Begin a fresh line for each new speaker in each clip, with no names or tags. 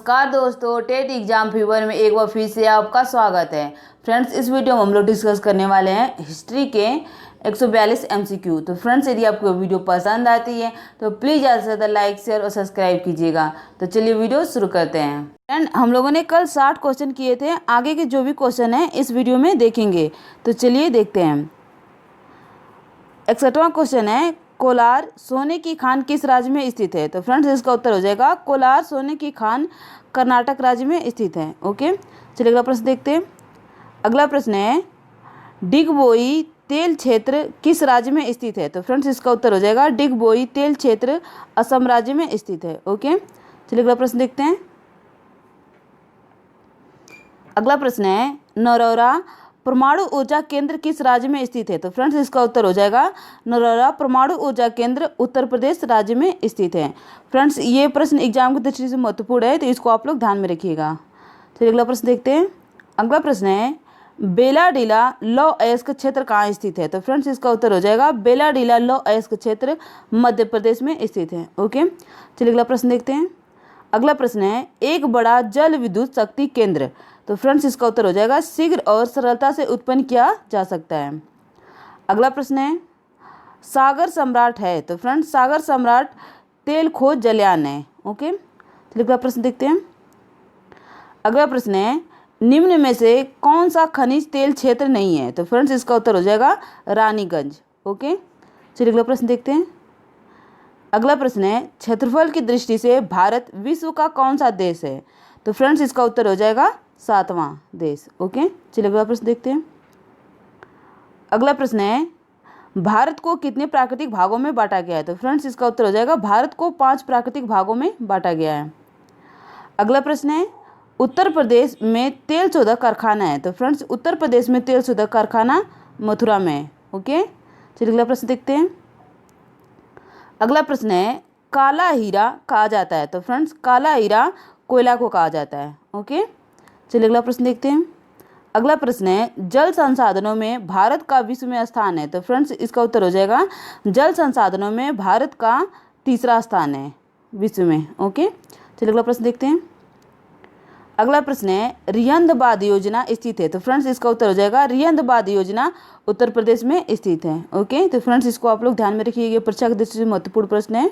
नमस्कार दोस्तों, TET exam fever में एक बार फिर से आपका स्वागत है। फ्रेंड्स, इस वीडियो में हम लोग डिस्कस करने वाले हैं हिस्ट्री के 142 MCQ। तो फ्रेंड्स, यदि आपको वीडियो पसंद आती है तो प्लीज़ ज़्यादा से ज़्यादा लाइक शेयर और सब्सक्राइब कीजिएगा। तो चलिए वीडियो शुरू करते हैं। फ्रेंड, हम लोगों ने कल 60 क्वेश्चन किए थे। आगे के जो भी क्वेश्चन हैं इस वीडियो में देखेंगे। तो चलिए देखते हैं। 61वां क्वेश्चन है, कोलार सोने की खान किस राज्य में स्थित है? तो फ्रेंड्स, इसका उत्तर हो जाएगा कोलार सोने की खान कर्नाटक राज्य में स्थित है। ओके, चलिए अगला प्रश्न देखते हैं। अगला प्रश्न है, डिगबोई तेल क्षेत्र किस राज्य में स्थित है? तो फ्रेंड्स, इसका उत्तर हो जाएगा डिगबोई तेल क्षेत्र असम राज्य में स्थित है। ओके, चलिए अगला प्रश्न देखते हैं। अगला प्रश्न है, नरौरा परमाणु ऊर्जा केंद्र किस राज्य में स्थित है? तो फ्रेंड्स, इसका उत्तर हो जाएगा नरौरा परमाणु ऊर्जा केंद्र उत्तर प्रदेश राज्य में स्थित है। फ्रेंड्स, ये प्रश्न एग्जाम की दृष्टि से महत्वपूर्ण है, तो इसको आप लोग ध्यान में रखिएगा। चलिए अगला प्रश्न देखते हैं। अगला प्रश्न है, बेलाडीला लौह अयस्क क्षेत्र कहाँ स्थित है? तो फ्रेंड्स, इसका उत्तर हो जाएगा बेलाडीला लौह अयस्क क्षेत्र मध्य प्रदेश में स्थित है। ओके, चलिए अगला प्रश्न देखते हैं। अगला प्रश्न है, एक बड़ा जल विद्युत शक्ति केंद्र। तो फ्रेंड्स, इसका उत्तर हो जाएगा शीघ्र और सरलता से उत्पन्न किया जा सकता है। अगला प्रश्न है, सागर सम्राट है? तो फ्रेंड्स, सागर सम्राट तेल खोज जलयान है। ओके, चलिए अगला प्रश्न देखते हैं। अगला प्रश्न है, निम्न में से कौन सा खनिज तेल क्षेत्र नहीं है? तो फ्रेंड्स, इसका उत्तर हो जाएगा रानीगंज। ओके, चलिए अगला प्रश्न देखते हैं। अगला प्रश्न है, क्षेत्रफल की दृष्टि से भारत विश्व का कौन सा देश है? तो फ्रेंड्स, इसका उत्तर हो जाएगा 7वां देश। ओके, चलिए अगला प्रश्न देखते हैं। अगला प्रश्न है, भारत को कितने प्राकृतिक भागों में बांटा गया है? तो फ्रेंड्स, इसका उत्तर हो जाएगा भारत को 5 प्राकृतिक भागों में बांटा गया है। अगला प्रश्न है, उत्तर प्रदेश में तेल शोधक कारखाना है? तो फ्रेंड्स, उत्तर प्रदेश में तेल शोधक कारखाना मथुरा में है। ओके, चलिए अगला प्रश्न देखते हैं। अगला प्रश्न है, काला हीरा कहा जाता है? तो फ्रेंड्स, काला हीरा कोयला को कहा जाता है। ओके, चलिए अगला प्रश्न देखते हैं। अगला प्रश्न है, जल संसाधनों में भारत का विश्व में स्थान है? तो फ्रेंड्स, इसका उत्तर हो जाएगा जल संसाधनों में भारत का 3रा स्थान है विश्व में। ओके, चलिए अगला प्रश्न देखते हैं। अगला प्रश्न है, रिहंद-बाद योजना स्थित है? तो फ्रेंड्स, इसका उत्तर हो जाएगा रिहंद-बाद योजना उत्तर प्रदेश में स्थित है। ओके, तो फ्रेंड्स, इसको आप लोग ध्यान में रखिएगा, परीक्षा की दृष्टि से महत्वपूर्ण प्रश्न है।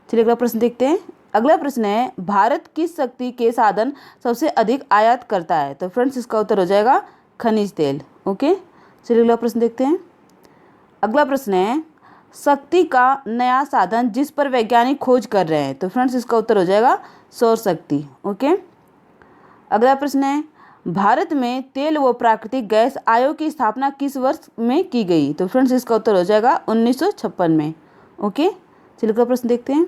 चलिए अगला प्रश्न देखते हैं। अगला प्रश्न है, भारत किस शक्ति के साधन सबसे अधिक आयात करता है? तो फ्रेंड्स, इसका उत्तर हो जाएगा खनिज तेल। ओके, चलिए अगला प्रश्न देखते हैं। अगला प्रश्न है, शक्ति का नया साधन जिस पर वैज्ञानिक खोज कर रहे हैं? तो फ्रेंड्स, इसका उत्तर हो जाएगा सौर शक्ति। ओके, अगला प्रश्न है, भारत में तेल व प्राकृतिक गैस आयोग की स्थापना किस वर्ष में की गई? तो फ्रेंड्स, इसका उत्तर हो जाएगा 1956 में। ओके, चलिए अगला प्रश्न देखते हैं।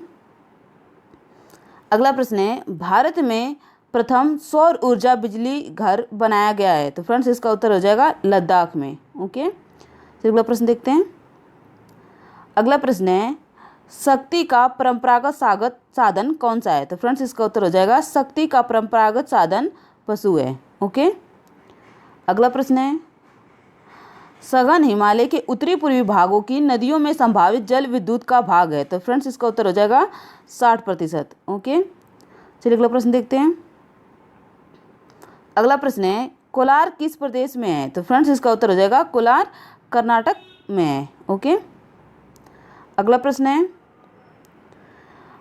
अगला प्रश्न है, भारत में प्रथम सौर ऊर्जा बिजली घर बनाया गया है? तो फ्रेंड्स, इसका उत्तर हो जाएगा लद्दाख में। ओके, चलिए अगला प्रश्न देखते हैं। अगला प्रश्न है, शक्ति का परंपरागत साधन कौन सा है? तो फ्रेंड्स, इसका उत्तर हो जाएगा शक्ति का परंपरागत साधन पशु है। ओके, अगला प्रश्न है, सघन हिमालय के उत्तरी पूर्वी भागों की नदियों में संभावित जल विद्युत का भाग है? तो फ्रेंड्स, इसका उत्तर हो जाएगा 60%। ओके, चलिए अगला प्रश्न देखते हैं। अगला प्रश्न है, कोलार किस प्रदेश में है? तो फ्रेंड्स, इसका उत्तर हो जाएगा कोलार कर्नाटक में है। ओके, अगला प्रश्न है,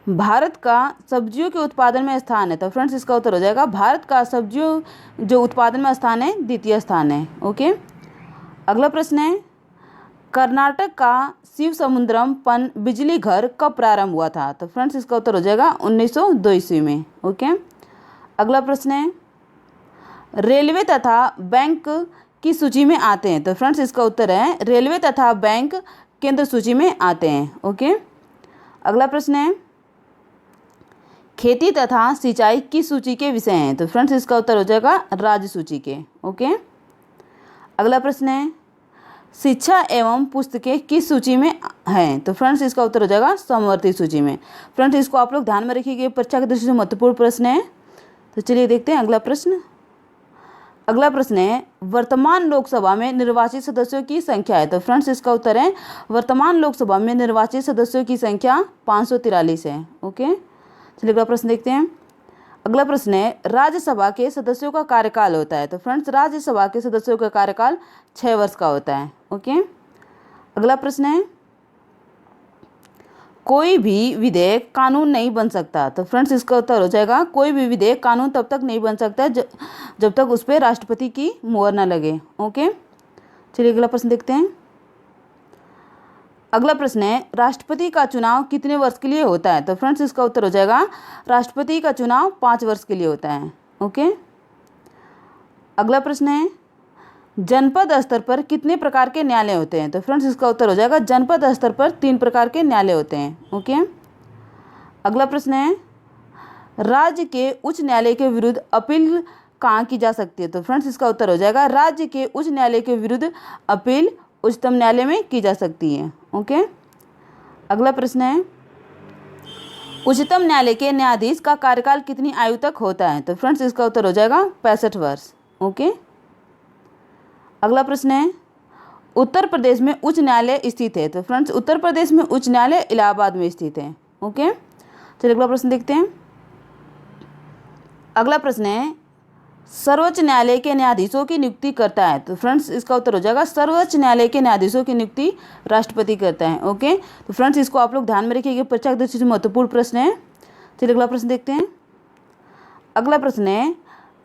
भारत का सब्जियों के उत्पादन में स्थान है? तो फ्रेंड्स, इसका उत्तर हो जाएगा भारत का सब्जियों जो उत्पादन में स्थान है 2य स्थान है। ओके, अगला प्रश्न है, कर्नाटक का शिव समुद्रम पन बिजली घर कब प्रारंभ हुआ था? तो फ्रेंड्स, इसका उत्तर हो जाएगा 1902 ईस्वी में। ओके, अगला प्रश्न है, रेलवे तथा बैंक की सूची में आते हैं? तो फ्रेंड्स, इसका उत्तर है रेलवे तथा बैंक केंद्र सूची में आते हैं। ओके, अगला प्रश्न है, खेती तथा सिंचाई किस सूची के विषय हैं? तो फ्रेंड्स, इसका उत्तर हो जाएगा राज्य सूची के। ओके, अगला प्रश्न है, शिक्षा एवं पुस्तकें किस सूची में हैं? तो फ्रेंड्स, इसका उत्तर हो जाएगा समवर्ती सूची में। फ्रेंड्स, इसको आप लोग ध्यान में रखिएगा, परीक्षा की दृष्टि से महत्वपूर्ण प्रश्न है। तो चलिए देखते हैं अगला प्रश्न। अगला प्रश्न है, वर्तमान लोकसभा में निर्वाचित सदस्यों की संख्या है? तो फ्रेंड्स, इसका उत्तर है वर्तमान लोकसभा में निर्वाचित सदस्यों की संख्या 543 है। ओके, चलिए अगला प्रश्न देखते हैं। अगला प्रश्न है राज्यसभा के सदस्यों का कार्यकाल होता है। तो फ्रेंड्स राज्यसभा के सदस्यों का कार्यकाल 6 वर्ष का होता है। ओके। अगला प्रश्न है कोई भी विधेयक कानून नहीं बन सकता। तो फ्रेंड्स इसका उत्तर हो जाएगा कोई भी विधेयक कानून तब तक नहीं बन सकता जब तक उस पर राष्ट्रपति की मुहर ना लगे। ओके, चलिए अगला प्रश्न देखते हैं। अगला प्रश्न है राष्ट्रपति का चुनाव कितने वर्ष के लिए होता है। तो फ्रेंड्स इसका उत्तर हो जाएगा राष्ट्रपति का चुनाव 5 वर्ष के लिए होता है। ओके। अगला प्रश्न है जनपद स्तर पर कितने प्रकार के न्यायालय होते हैं। तो फ्रेंड्स इसका उत्तर हो जाएगा जनपद स्तर पर 3 प्रकार के न्यायालय होते हैं। ओके। अगला प्रश्न है राज्य के उच्च न्यायालय के विरुद्ध अपील कहाँ की जा सकती है। तो फ्रेंड्स इसका उत्तर हो जाएगा राज्य के उच्च न्यायालय के विरुद्ध अपील उच्चतम न्यायालय में की जा सकती है। ओके। अगला प्रश्न है उच्चतम न्यायालय के न्यायाधीश का कार्यकाल कितनी आयु तक होता है। तो फ्रेंड्स इसका उत्तर हो जाएगा 65 वर्ष। ओके। अगला प्रश्न है उत्तर प्रदेश में उच्च न्यायालय स्थित है। तो फ्रेंड्स उत्तर प्रदेश में उच्च न्यायालय इलाहाबाद में स्थित है। ओके, चलिए अगला प्रश्न देखते हैं। अगला प्रश्न है सर्वोच्च न्यायालय के न्यायाधीशों की नियुक्ति करता है। तो फ्रेंड्स इसका उत्तर हो जाएगा सर्वोच्च न्यायालय के न्यायाधीशों की नियुक्ति राष्ट्रपति करता है। ओके, तो फ्रेंड्स इसको आप लोग ध्यान में रखिएगा, परीक्षा की दृष्टि से महत्वपूर्ण प्रश्न है। चलिए अगला प्रश्न देखते हैं। अगला प्रश्न है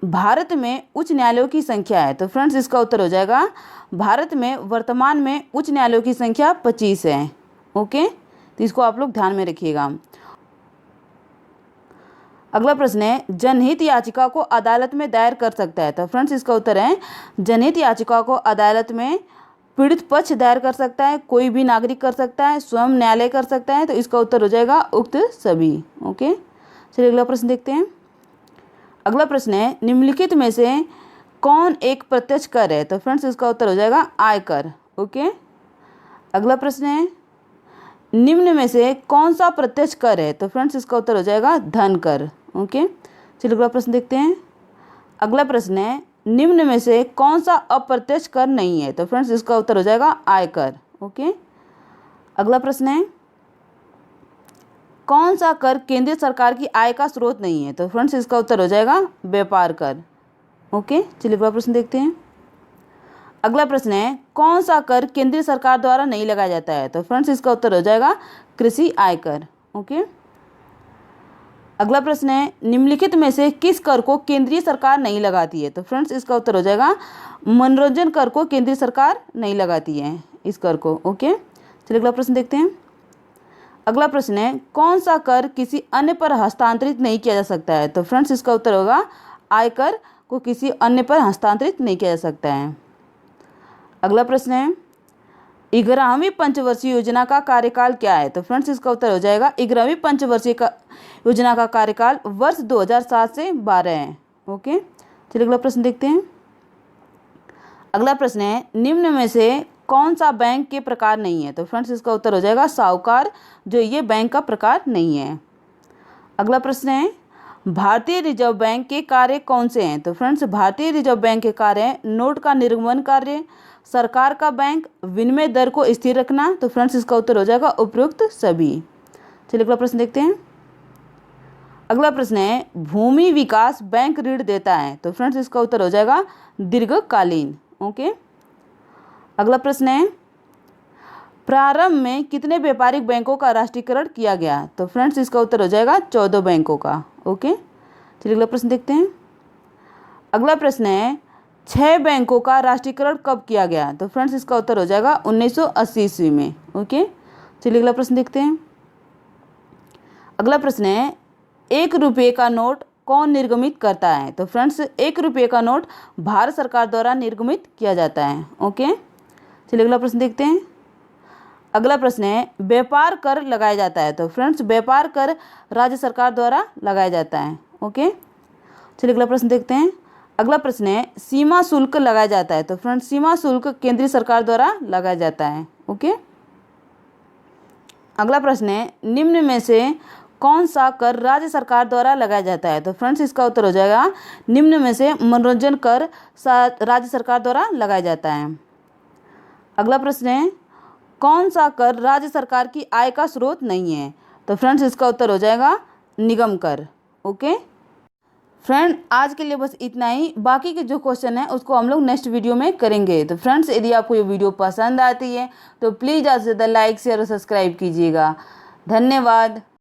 भारत में उच्च न्यायालयों की संख्या है। तो फ्रेंड्स इसका उत्तर हो जाएगा भारत में वर्तमान में उच्च न्यायालयों की संख्या 25 है। ओके, तो इसको आप लोग ध्यान में रखिएगा। अगला प्रश्न है जनहित याचिका को अदालत में दायर कर सकता है। तो फ्रेंड्स इसका उत्तर है जनहित याचिका को अदालत में पीड़ित पक्ष दायर कर सकता है, कोई भी नागरिक कर सकता है, स्वयं न्यायालय कर सकता है। तो इसका उत्तर हो जाएगा उक्त सभी। ओके, चलिए अगला प्रश्न देखते हैं। अगला प्रश्न है निम्नलिखित में से कौन एक प्रत्यक्ष कर है। तो फ्रेंड्स इसका उत्तर हो जाएगा आयकर। ओके। अगला प्रश्न है निम्न में से कौन सा प्रत्यक्ष कर है। तो फ्रेंड्स इसका उत्तर हो जाएगा धन कर। ओके, चलिए अगला प्रश्न देखते हैं। अगला प्रश्न है निम्न में से कौन सा अप्रत्यक्ष कर नहीं है। तो फ्रेंड्स इसका उत्तर हो जाएगा आयकर। ओके। अगला प्रश्न है कौन सा कर केंद्रीय सरकार की आय का स्रोत नहीं है। तो फ्रेंड्स इसका उत्तर हो जाएगा व्यापार कर। ओके, चलिए अगला प्रश्न देखते हैं। अगला प्रश्न है कौन सा कर केंद्रीय सरकार द्वारा नहीं लगाया जाता है। तो फ्रेंड्स इसका उत्तर हो जाएगा कृषि आयकर। ओके। अगला प्रश्न है निम्नलिखित में से किस कर को केंद्रीय सरकार नहीं लगाती है। तो फ्रेंड्स इसका उत्तर हो जाएगा मनोरंजन कर को केंद्रीय सरकार नहीं लगाती है इस कर को। ओके, चलिए अगला प्रश्न देखते हैं। अगला प्रश्न है कौन सा कर किसी अन्य पर हस्तांतरित नहीं किया जा सकता है। तो फ्रेंड्स इसका उत्तर होगा आयकर को किसी अन्य पर हस्तांतरित नहीं किया जा सकता है। अगला प्रश्न है 11वीं पंचवर्षीय योजना का कार्यकाल क्या है। तो फ्रेंड्स इसका उत्तर हो जाएगा 11वीं पंचवर्षीय योजना का कार्यकाल वर्ष 2007 से 12 है। ओके, चलिए अगला प्रश्न देखते हैं। अगला प्रश्न है निम्न में से कौन सा बैंक के प्रकार नहीं है। तो फ्रेंड्स इसका उत्तर हो जाएगा साहूकार, जो ये बैंक का प्रकार नहीं है। अगला प्रश्न है भारतीय रिजर्व बैंक के कार्य कौन से हैं। तो फ्रेंड्स भारतीय रिजर्व बैंक के कार्य हैं नोट का निर्गमन कार्य, सरकार का बैंक, विनिमय दर को स्थिर रखना। तो फ्रेंड्स इसका उत्तर हो जाएगा उपयुक्त सभी। चलिए अगला प्रश्न देखते हैं। अगला प्रश्न है भूमि विकास बैंक ऋण देता है। तो फ्रेंड्स इसका उत्तर हो जाएगा दीर्घकालीन। ओके। अगला प्रश्न है प्रारंभ में कितने व्यापारिक बैंकों का राष्ट्रीयकरण किया गया। तो फ्रेंड्स इसका उत्तर हो जाएगा 14 बैंकों का। ओके, चलिए अगला प्रश्न देखते हैं। अगला प्रश्न है 6 बैंकों का राष्ट्रीयकरण कब किया गया। तो फ्रेंड्स इसका उत्तर हो जाएगा 1980 ईस्वी में। ओके, चलिए अगला प्रश्न देखते हैं। अगला प्रश्न है 1 रुपये का नोट कौन निर्गमित करता है। तो फ्रेंड्स 1 रुपये का नोट भारत सरकार द्वारा निर्गमित किया जाता है। ओके, चलिए अगला प्रश्न देखते हैं। अगला प्रश्न है व्यापार कर लगाया जाता है। तो फ्रेंड्स व्यापार कर राज्य सरकार द्वारा लगाया जाता है। ओके, चलिए अगला प्रश्न देखते हैं। अगला प्रश्न है सीमा शुल्क लगाया जाता है। तो फ्रेंड्स सीमा शुल्क केंद्रीय सरकार द्वारा लगाया जाता है। ओके। अगला प्रश्न है निम्न में से कौन सा कर राज्य सरकार द्वारा लगाया जाता है। तो फ्रेंड्स इसका उत्तर हो जाएगा निम्न में से मनोरंजन कर राज्य सरकार द्वारा लगाया जाता है। अगला प्रश्न है कौन सा कर राज्य सरकार की आय का स्रोत नहीं है। तो फ्रेंड्स इसका उत्तर हो जाएगा निगम कर। ओके, फ्रेंड आज के लिए बस इतना ही, बाकी के जो क्वेश्चन है उसको हम लोग नेक्स्ट वीडियो में करेंगे। तो फ्रेंड्स यदि आपको ये वीडियो पसंद आती है तो प्लीज़ ज़्यादा से ज़्यादा लाइक शेयर और सब्सक्राइब कीजिएगा। धन्यवाद।